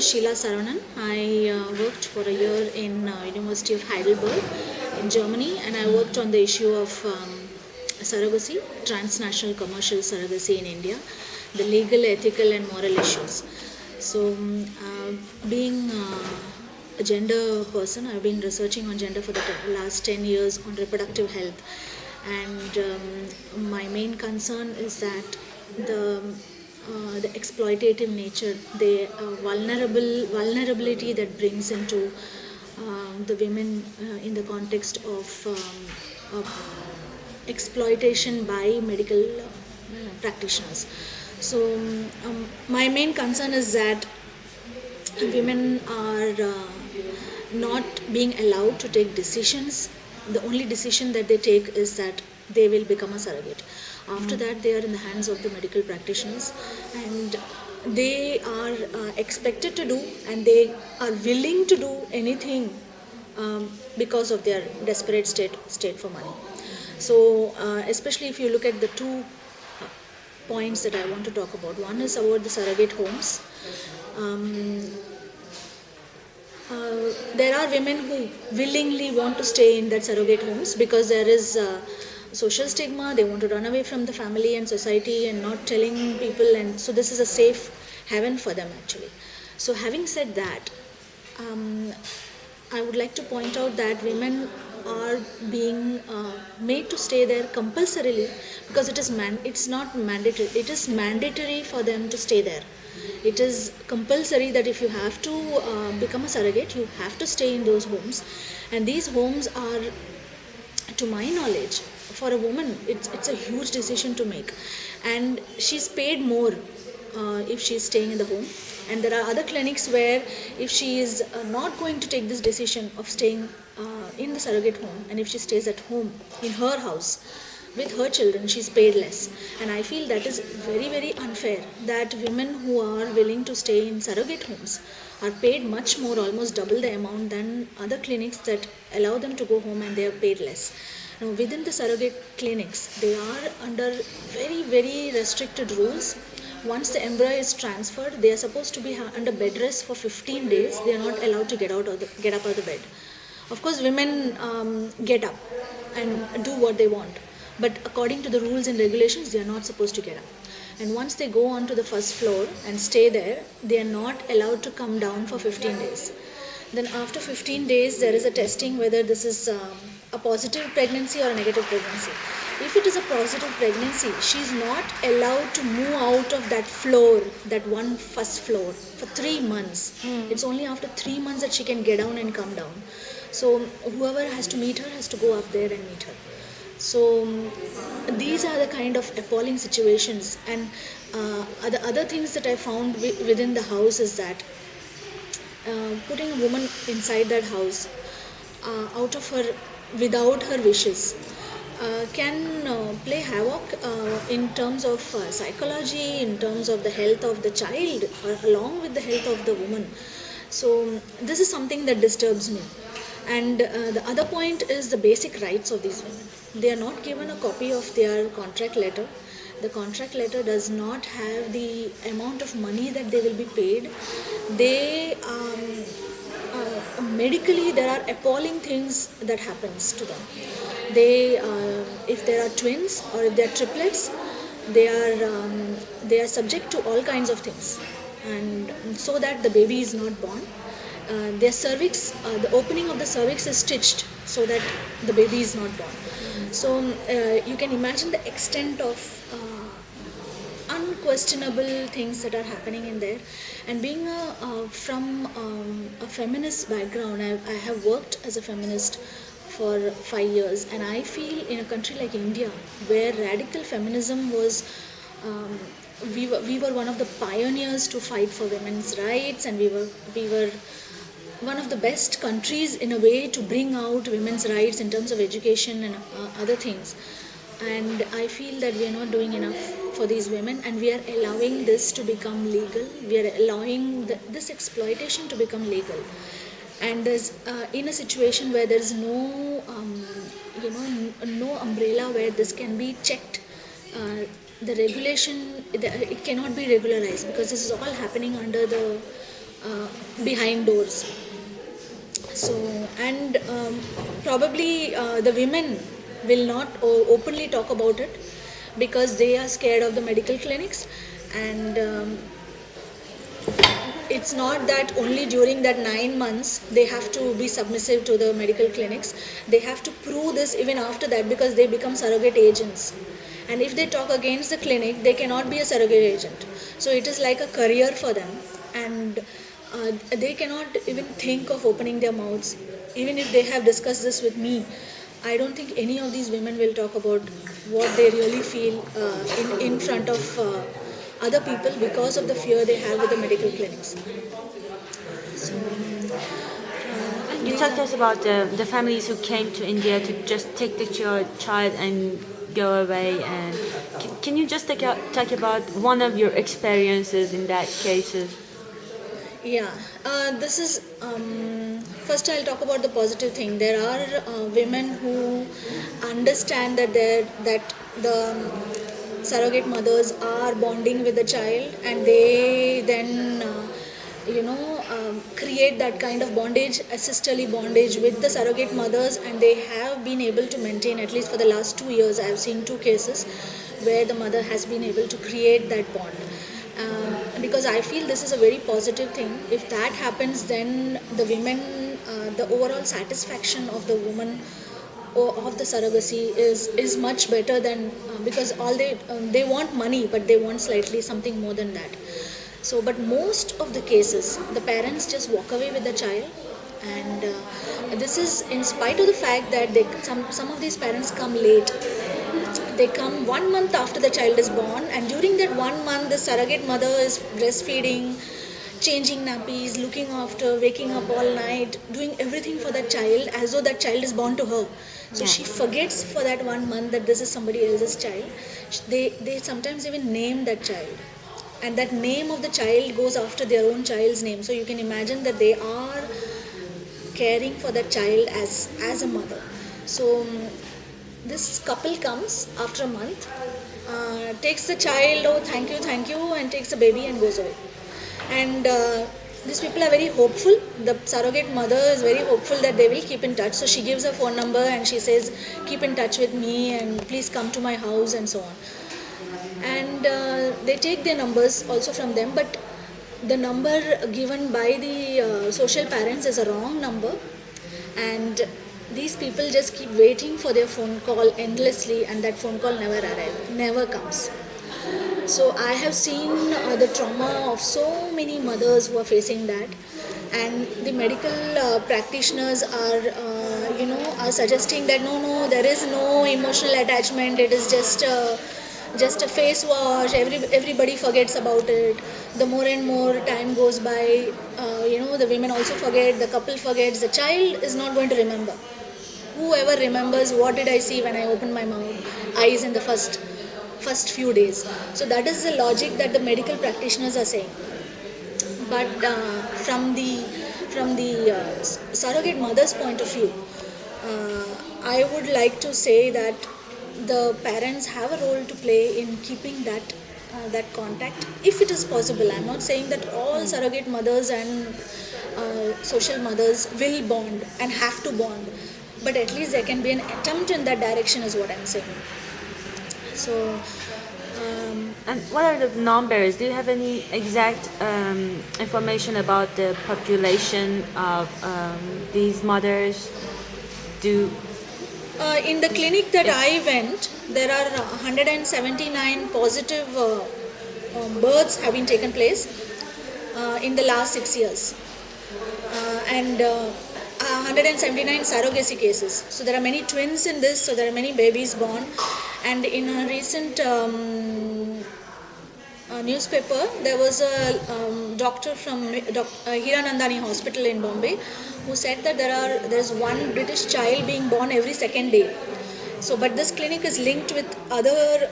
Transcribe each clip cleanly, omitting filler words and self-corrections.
is Sheila Saranan. I worked for a year in University of Heidelberg in Germany, and I worked on the issue of surrogacy, transnational commercial surrogacy in India, the legal, ethical, and moral issues. So, being a gender person, I've been researching on gender for the last 10 years on reproductive health, and my main concern is that the exploitative nature, the vulnerability that brings into the women in the context of exploitation by medical practitioners. So my main concern is that women are not being allowed to take decisions. The only decision that they take is that they will become a surrogate. After that, they are in the hands of the medical practitioners, and they are expected to do, and they are willing to do anything because of their desperate state for money. So, especially if you look at the two points that I want to talk about. One is about the surrogate homes. There are women who willingly want to stay in that surrogate homes because there is social stigma. They want to run away from the family and society and not telling people, and so this is a safe haven for them actually. So having said that, I would like to point out that women are being made to stay there compulsorily because it's not mandatory. It is mandatory for them to stay there. It is compulsory that if you have to become a surrogate, you have to stay in those homes, and these homes are, to my knowledge, for a woman, it's a huge decision to make, and she's paid more if she's staying in the home. And there are other clinics where if she is not going to take this decision of staying in the surrogate home, and if she stays at home in her house with her children, she's paid less. And I feel that is very, very unfair, that women who are willing to stay in surrogate homes are paid much more, almost double the amount than other clinics that allow them to go home and they are paid less. Now, within the surrogate clinics, they are under very, very restricted rules. Once the embryo is transferred, they are supposed to be under bed rest for 15 days. They are not allowed to get up out of the bed. Of course, women get up and do what they want, but according to the rules and regulations, they are not supposed to get up. And once they go onto the first floor and stay there, they are not allowed to come down for 15 days. Then after 15 days, there is a testing whether this is a positive pregnancy or a negative pregnancy. If it is a positive pregnancy, she is not allowed to move out of that floor, that one first floor, for 3 months. It's only after 3 months that she can get down and come down. So whoever has to meet her has to go up there and meet her. So these are the kind of appalling situations. And the other things that I found within the house is that putting a woman inside that house without her wishes can play havoc in terms of psychology, in terms of the health of the child, or along with the health of the woman. So this is something that disturbs me. And the other point is the basic rights of these women. They are not given a copy of their contract letter. The contract letter does not have the amount of money that they will be paid. They medically, there are appalling things that happens to them. They, if there are twins or if they are triplets, they are subject to all kinds of things, and so that the baby is not born. Their cervix, the opening of the cervix is stitched so that the baby is not born. So you can imagine the extent of unquestionable things that are happening in there. And being from a feminist background, I have worked as a feminist for 5 years, and I feel in a country like India, where radical feminism was, we were one of the pioneers to fight for women's rights, and we were one of the best countries in a way to bring out women's rights in terms of education and other things. And I feel that we are not doing enough for these women, and we are allowing this to become legal. We are allowing this exploitation to become legal. And there's in a situation where there is no umbrella where this can be checked. The regulation, it cannot be regularized, because this is all happening under the behind doors. So, and probably the women will not openly talk about it because they are scared of the medical clinics, and it's not that only during that 9 months they have to be submissive to the medical clinics. They have to prove this even after that, because they become surrogate agents, and if they talk against the clinic, they cannot be a surrogate agent. So it is like a career for them, and they cannot even think of opening their mouths. Even if they have discussed this with me, I don't think any of these women will talk about what they really feel in front of other people, because of the fear they have with the medical clinics. So, you talked to us about the families who came to India to just take the child and go away. And can you just talk about one of your experiences in that cases? Yeah, this is first I'll talk about the positive thing. There are women who understand that the surrogate mothers are bonding with the child, and they then create that kind of bondage, a sisterly bondage with the surrogate mothers, and they have been able to maintain, at least for the last 2 years. I have seen 2 cases where the mother has been able to create that bond. Because I feel this is a very positive thing. If that happens, then the women, the overall satisfaction of the woman or of the surrogacy is much better than because all they want money, but they want slightly something more than that. So, but most of the cases, the parents just walk away with the child, and this is in spite of the fact that some of these parents come late. They come 1 month after the child is born, and during that 1 month, the surrogate mother is breastfeeding, changing nappies, looking after, waking up all night, doing everything for that child as though that child is born to her. So she forgets for that 1 month that this is somebody else's child. They sometimes even name that child, and that name of the child goes after their own child's name. So you can imagine that they are caring for that child as a mother. So this couple comes after a month, takes the child, oh thank you, and takes the baby and goes away. And these people are very hopeful. The surrogate mother is very hopeful that they will keep in touch. So she gives her phone number and she says, keep in touch with me and please come to my house and so on. And they take their numbers also from them, but the number given by the social parents is a wrong number, and these people just keep waiting for their phone call endlessly, and that phone call never comes. So I have seen the trauma of so many mothers who are facing that, and the medical practitioners are suggesting that no, there is no emotional attachment. It is just a face wash. Everybody forgets about it. The more and more time goes by, the women also forget. The couple forgets. The child is not going to remember. Whoever remembers what did I see when I opened my eyes in the first few days. So that is the logic that the medical practitioners are saying. But from the surrogate mother's point of view, I would like to say that the parents have a role to play in keeping that contact, if it is possible. I'm not saying that all surrogate mothers and social mothers will bond and have to bond, but at least there can be an attempt in that direction, is what I'm saying. So and what are the numbers? Do you have any exact information about the population of these mothers? In the clinic that I went, there are 179 positive births have been taken place in the last 6 years, and 179 surrogacy cases. So there are many twins in this, so there are many babies born. And in a recent newspaper, there was a doctor from Hiranandani Hospital in Bombay who said that there's one British child being born every second day. So, but this clinic is linked with other,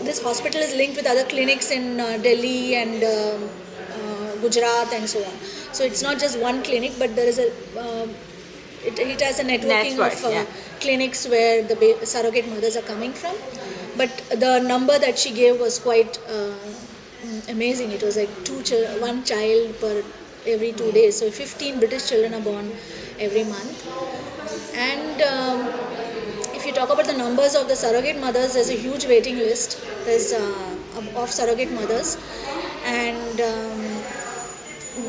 this hospital is linked with other clinics in Delhi and Gujarat and so on. So it's not just one clinic, but there is it has a networking of clinics where the surrogate mothers are coming from. But the number that she gave was quite amazing. It was like one child per every 2 days. So 15 British children are born every month. And if you talk about the numbers of the surrogate mothers, there's a huge waiting list. There's of surrogate mothers, and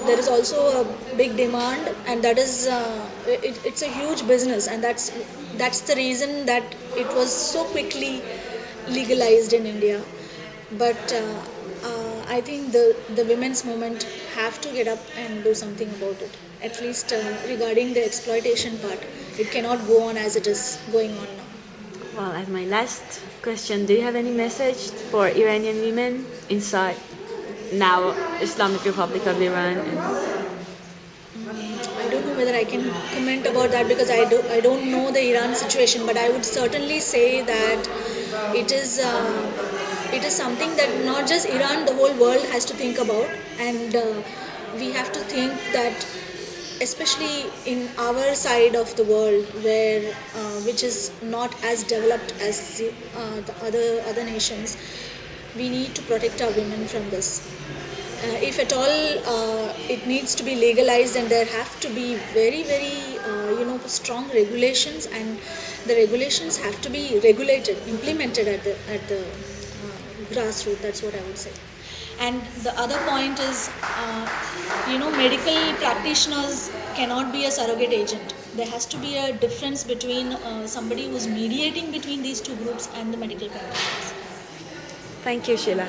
there is also a big demand, and that is it's a huge business, and that's the reason that it was so quickly legalized in India. But I think the women's movement have to get up and do something about it. At least regarding the exploitation part, it cannot go on as it is going on now. Well, as my last question, do you have any message for Iranian women inside now Islamic Republic of Iran? I don't know whether I can comment about that because I don't know the Iran situation, but I would certainly say that it is something that not just Iran, the whole world has to think about, and we have to think that, especially in our side of the world, where which is not as developed as the other nations, we need to protect our women from this. If at all it needs to be legalized, and there have to be very very strong regulations, and the regulations have to be implemented at the grassroots. That's what I would say. And the other point is, medical practitioners cannot be a surrogate agent. There has to be a difference between somebody who's mediating between these two groups and the medical practitioners. Thank you, Sheila.